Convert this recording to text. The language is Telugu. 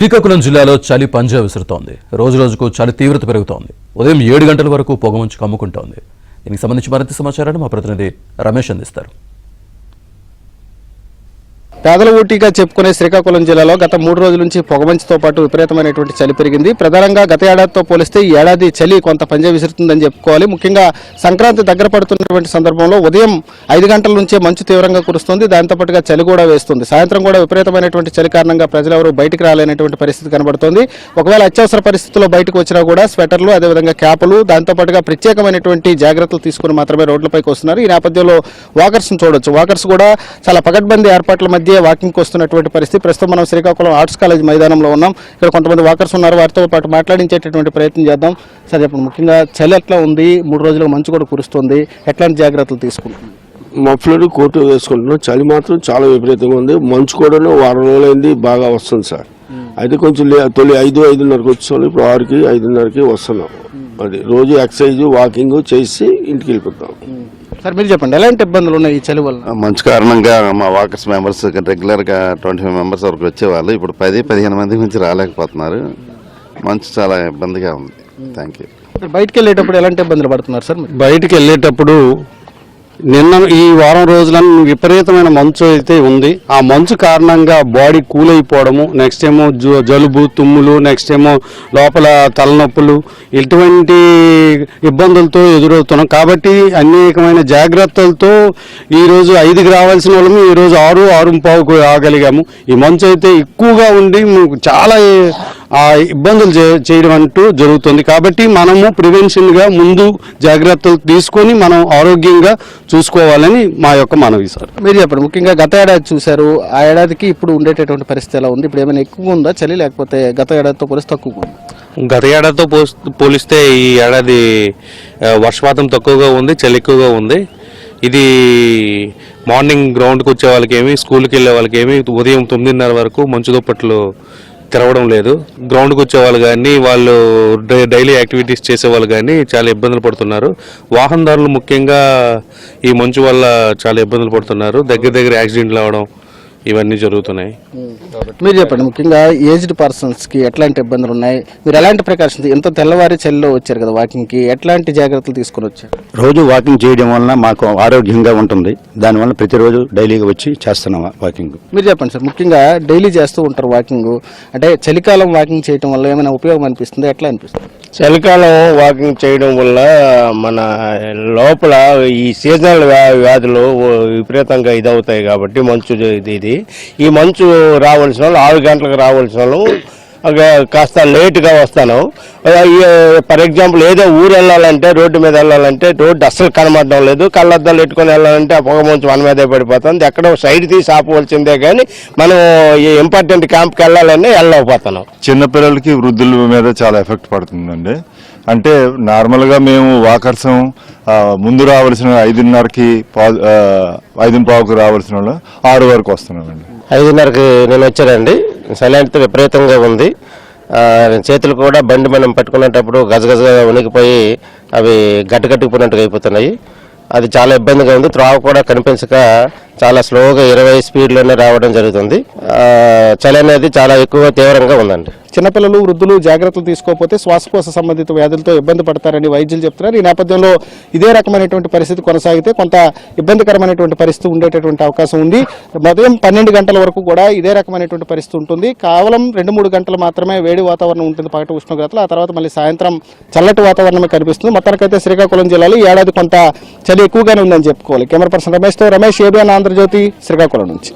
శ్రీకాకుళం జిల్లాలో చలి పంజా విసురుతోంది. రోజు రోజుకు చలి తీవ్రత పెరుగుతోంది. ఉదయం 7 గంటల వరకు పొగమంచు కమ్ముకుంటోంది. దీనికి సంబంధించి మరింత సమాచారాన్ని మా ప్రతినిధి రమేష్ అందిస్తారు. పేదల ఊటీగా చెప్పుకునే శ్రీకాకుళం జిల్లాలో గత 3 రోజుల నుంచి పొగమంచుతో పాటు విపరీతమైనటువంటి చలి పెరిగింది. ప్రధానంగా గత ఏడాదితో పోలిస్తే ఈ ఏడాది చలి కొంత పంజా విసురుతుందని చెప్పుకోవాలి. ముఖ్యంగా సంక్రాంతి దగ్గర పడుతున్నటువంటి సందర్భంలో ఉదయం 5 గంటల నుంచే మంచు తీవ్రంగా కురుస్తుంది. దాంతోపాటుగా చలి కూడా వేస్తుంది. సాయంత్రం కూడా విపరీతమైనటువంటి చలి కారణంగా ప్రజలెవరూ బయటికి రాలేనటువంటి పరిస్థితి కనబడుతోంది. ఒకవేళ అత్యవసర పరిస్థితుల్లో బయటకు వచ్చినా కూడా స్వెటర్లు, అదేవిధంగా క్యాపులు, దాంతోపాటుగా ప్రత్యేకమైనటువంటి జాగ్రత్తలు తీసుకుని మాత్రమే రోడ్లపైకి వస్తున్నారు. ఈ నేపథ్యంలో వాకర్స్ను చూడొచ్చు. వాకర్స్ కూడా చాలా పకడ్బందీ ఏర్పాట్ల మధ్య వాకింగ్ వస్తున్నటువంటి పరిస్థితి. ప్రస్తుతం మనం శ్రీకాకుళం ఆర్ట్స్ కాలేజ్ మైదానంలో ఉన్నాం. ఇక్కడ కొంతమంది వాకర్స్ ఉన్నారు. వారితో పాటు మాట్లాడించేటటువంటి ప్రయత్నం చేద్దాం. సరే, ఇప్పుడు ముఖ్యంగా చలి ఎట్లా ఉంది? 3 రోజులుగా మంచు కూడా కురుస్తుంది. ఎట్లాంటి జాగ్రత్తలు తీసుకుంటున్నాం? మఫ్లర్ కోటు వేసుకుంటున్నాం. చలి మాత్రం చాలా విపరీతంగా ఉంది. మంచు కూడా వారం రోజులైంది బాగా వస్తుంది సార్. అయితే కొంచెం తొలి 5-5:30కి వచ్చేవాళ్ళు ఇప్పుడు 6కి 5:30కి వస్తున్నాం. అది రోజు ఎక్సర్సైజ్ వాకింగ్ చేసి ఇంటికి వెళ్ళిపోతాం. సార్, మీరు చెప్పండి, ఎలాంటి ఇబ్బందులు ఉన్నాయి ఈ చలి వల్ల? మంచు కారణంగా మా వాకర్స్ మెంబర్స్ రెగ్యులర్గా 25 మెంబర్స్ వరకు వచ్చేవాళ్ళు ఇప్పుడు 10-15 మంది నుంచి రాలేకపోతున్నారు. మంచు చాలా ఇబ్బందిగా ఉంది. Thank you. బయటికి వెళ్ళేటప్పుడు ఎలాంటి ఇబ్బందులు పడుతున్నారు సార్? బయటికి వెళ్ళేటప్పుడు నిన్న ఈ వారం రోజులను విపరీతమైన మంచు అయితే ఉంది. ఆ మంచు కారణంగా బాడీ కూల్ అయిపోవడము, నెక్స్ట్ ఏమో జలుబు, తుమ్ములు, నెక్స్ట్ ఏమో లోపల తలనొప్పులు, ఇటువంటి ఇబ్బందులతో ఎదురవుతున్నాం. కాబట్టి అనేకమైన జాగ్రత్తలతో ఈరోజు 5కి రావాల్సిన వాళ్ళము ఈరోజు 6-6:15కు రాగలిగాము. ఈ మంచు అయితే ఎక్కువగా ఉండి చాలా ఇబ్బందులు చేయడం అంటూ జరుగుతుంది. కాబట్టి మనము ప్రివెన్షన్గా ముందు జాగ్రత్తలు తీసుకొని మనం ఆరోగ్యంగా చూసుకోవాలని మా యొక్క మనవి సార్. మీరు చెప్పండి, ముఖ్యంగా గత ఏడాది చూశారు, ఆ ఏడాదికి ఇప్పుడు ఉండేటటువంటి పరిస్థితి ఎలా ఉంది? ఇప్పుడు ఏమైనా ఎక్కువ ఉందా చలి, లేకపోతే గత ఏడాదితో పోలిస్తే తక్కువ ఉందా? గత ఏడాదితో పోలిస్తే ఈ ఏడాది వర్షపాతం తక్కువగా ఉంది, చలి ఎక్కువగా ఉంది. ఇది మార్నింగ్ గ్రౌండ్కి వచ్చే వాళ్ళకేమి, స్కూల్కి వెళ్ళే వాళ్ళకేమి ఉదయం 9:30 వరకు మంచు దుప్పట్లు తెరవడం లేదు. గ్రౌండ్కి వచ్చే వాళ్ళు కానీ, వాళ్ళు డైలీ యాక్టివిటీస్ చేసేవాళ్ళు కానీ చాలా ఇబ్బందులు పడుతున్నారు. వాహనదారులు ముఖ్యంగా ఈ మంచు వల్ల చాలా ఇబ్బందులు పడుతున్నారు. దగ్గర యాక్సిడెంట్లు అవ్వడం ఇవన్నీ జరుగుతున్నాయి. మీరు చెప్పండి, ముఖ్యంగా ఏజ్డ్ పర్సన్స్కి ఎట్లాంటి ఇబ్బందులు ఉన్నాయి? మీరు ఎలాంటి ప్రికాషన్స్, ఎంత తెల్లవారి చలిలో వచ్చారు కదా వాకింగ్కి, ఎట్లాంటి జాగ్రత్తలు తీసుకుని వచ్చారు? రోజు వాకింగ్ చేయడం వలన మాకు ఆరోగ్యంగా ఉంటుంది. దానివల్ల ప్రతిరోజు డైలీగా వచ్చి చేస్తున్నాం వాకింగ్. మీరు చెప్పండి సార్, ముఖ్యంగా డైలీ చేస్తూ ఉంటారు వాకింగ్, అంటే చలికాలం వాకింగ్ చేయడం వల్ల ఏమైనా ఉపయోగం అనిపిస్తుంది? ఎట్లా అనిపిస్తుంది? చలికాలం వాకింగ్ చేయడం వల్ల మన లోపల ఈ సీజనల్ వ్యాధులు విపరీతంగా ఇదవుతాయి. కాబట్టి మంచు ఇది ఈ మంచు రావాల్సిన వాళ్ళు 6 గంటలకు రావాల్సిన వాళ్ళు కాస్త లేటుగా వస్తాను. ఫర్ ఎగ్జాంపుల్ ఏదో ఊరు వెళ్ళాలంటే, రోడ్డు మీద వెళ్ళాలంటే రోడ్డు అస్సలు కనబడడం లేదు. కళ్ళద్దాలు పెట్టుకొని వెళ్ళాలంటే ఆ పొగ మంచు మన మీదే పడిపోతుంది. ఎక్కడో సైడ్ తీసి ఆపవలసిందే కానీ మనం ఈ ఇంపార్టెంట్ క్యాంప్కి వెళ్ళాలని వెళ్ళకపోతున్నాం. చిన్నపిల్లలకి, వృద్ధుల మీద చాలా ఎఫెక్ట్ పడుతుందండి. అంటే నార్మల్గా మేము వాకర్స్ ముందు రావాల్సిన 5:30కి 5:15కు రావాల్సిన వాళ్ళు 6 వరకు వస్తున్నామండి. 5:30కి నేను వచ్చానండి. సైలెంట్ విపరీతంగా ఉంది. చేతులు కూడా బండి మనం పట్టుకునేటప్పుడు గజగజగా ఉనికిపోయి అవి గట్టుకుపోయినట్టుగా అయిపోతున్నాయి. అది చాలా ఇబ్బందిగా ఉంది. త్రోవ కూడా కనిపించక చాలా స్లోగా 20 స్పీడ్లోనే రావడం జరుగుతుంది. చలి అనేది చాలా ఎక్కువ తీవ్రంగా ఉందండి. చిన్నపిల్లలు, వృద్ధులు జాగ్రత్తలు తీసుకోకపోతే శ్వాసకోశ సంబంధిత వ్యాధులతో ఇబ్బంది పడతారని వైద్యులు చెప్తున్నారు. ఈ నేపథ్యంలో ఇదే రకమైనటువంటి పరిస్థితి కొనసాగితే కొంత ఇబ్బందికరమైనటువంటి పరిస్థితి ఉండేటటువంటి అవకాశం ఉంది. ఉదయం 12 గంటల వరకు కూడా ఇదే రకమైనటువంటి పరిస్థితి ఉంటుంది. కేవలం 2-3 గంటలు మాత్రమే వేడి వాతావరణం ఉంటుంది, పగటి ఉష్ణోగ్రతలు. ఆ తర్వాత మళ్ళీ సాయంత్రం చల్లటి వాతావరణమే కనిపిస్తుంది. మొత్తానికైతే శ్రీకాకుళం జిల్లాలో ఈ ఏడాది కొంత చలి ఎక్కువగానే ఉందని చెప్పుకోవాలి. కెమెరా పర్సన్ రమేష్తో రమేష్, ఏబిఎన్ ఆంధ్రజ్యోతి, శ్రీకాకుళం నుంచి.